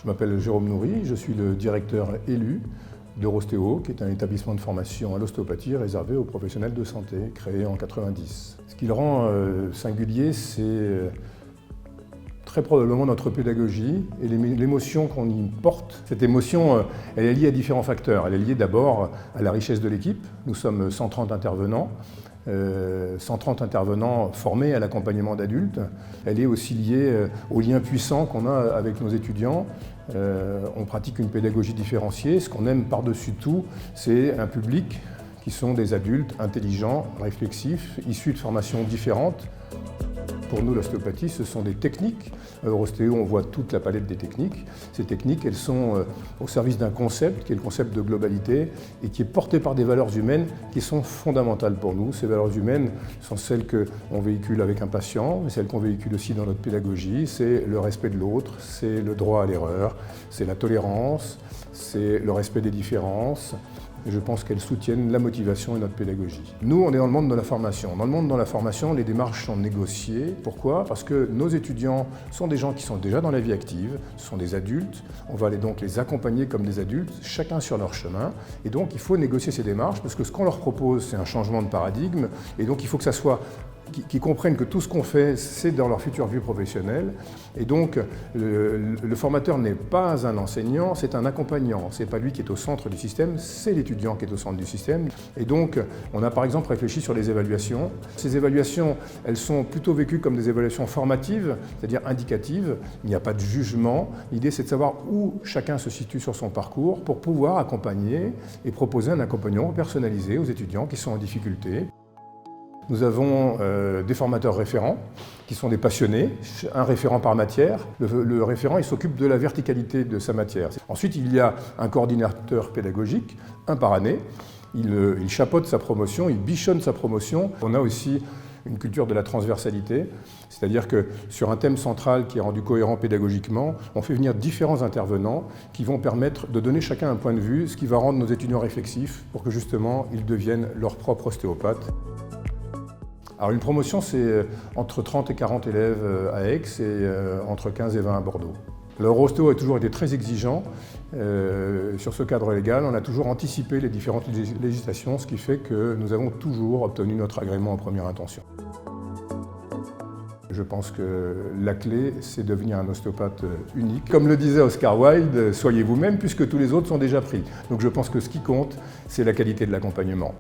Je m'appelle Jérôme Nourry, je suis le directeur élu d'Eurostéo, qui est un établissement de formation à l'ostéopathie réservé aux professionnels de santé, créé en 1990. Ce qui le rend singulier, c'est très probablement notre pédagogie et l'émotion qu'on y porte. Cette émotion, elle est liée à différents facteurs. Elle est liée d'abord à la richesse de l'équipe. Nous sommes 130 intervenants. 130 intervenants formés à l'accompagnement d'adultes. Elle est aussi liée aux liens puissants qu'on a avec nos étudiants. On pratique une pédagogie différenciée. Ce qu'on aime par-dessus tout, c'est un public qui sont des adultes intelligents, réflexifs, issus de formations différentes. Pour nous, l'ostéopathie, ce sont des techniques. À Eurostéo, on voit toute la palette des techniques. Ces techniques, elles sont au service d'un concept, qui est le concept de globalité, et qui est porté par des valeurs humaines qui sont fondamentales pour nous. Ces valeurs humaines sont celles qu'on véhicule avec un patient, mais celles qu'on véhicule aussi dans notre pédagogie. C'est le respect de l'autre, c'est le droit à l'erreur, c'est la tolérance, c'est le respect des différences. Je pense qu'elles soutiennent la motivation et notre pédagogie. Nous, on est dans le monde de la formation. Dans le monde de la formation, les démarches sont négociées. Pourquoi? Parce que nos étudiants sont des gens qui sont déjà dans la vie active, ce sont des adultes. On va donc les accompagner comme des adultes, chacun sur leur chemin. Et donc, il faut négocier ces démarches parce que ce qu'on leur propose, c'est un changement de paradigme. Et donc, il faut que ça soit qui comprennent que tout ce qu'on fait, c'est dans leur future vie professionnelle. Et donc, le formateur n'est pas un enseignant, c'est un accompagnant. Ce n'est pas lui qui est au centre du système, c'est l'étudiant qui est au centre du système. Et donc, on a par exemple réfléchi sur les évaluations. Ces évaluations, elles sont plutôt vécues comme des évaluations formatives, c'est-à-dire indicatives. Il n'y a pas de jugement. L'idée, c'est de savoir où chacun se situe sur son parcours pour pouvoir accompagner et proposer un accompagnement personnalisé aux étudiants qui sont en difficulté. Nous avons des formateurs référents qui sont des passionnés, un référent par matière. Le référent, il s'occupe de la verticalité de sa matière. Ensuite, il y a un coordinateur pédagogique, un par année. Il chapeaute sa promotion, il bichonne sa promotion. On a aussi une culture de la transversalité, c'est-à-dire que sur un thème central qui est rendu cohérent pédagogiquement, on fait venir différents intervenants qui vont permettre de donner chacun un point de vue, ce qui va rendre nos étudiants réflexifs pour que justement ils deviennent leur propre ostéopathe. Alors une promotion, c'est entre 30 et 40 élèves à Aix et entre 15 et 20 à Bordeaux. L'Eurostéo a toujours été très exigeant sur ce cadre légal. On a toujours anticipé les différentes législations, ce qui fait que nous avons toujours obtenu notre agrément en première intention. Je pense que la clé, c'est devenir un ostéopathe unique. Comme le disait Oscar Wilde, soyez vous-même puisque tous les autres sont déjà pris. Donc je pense que ce qui compte, c'est la qualité de l'accompagnement.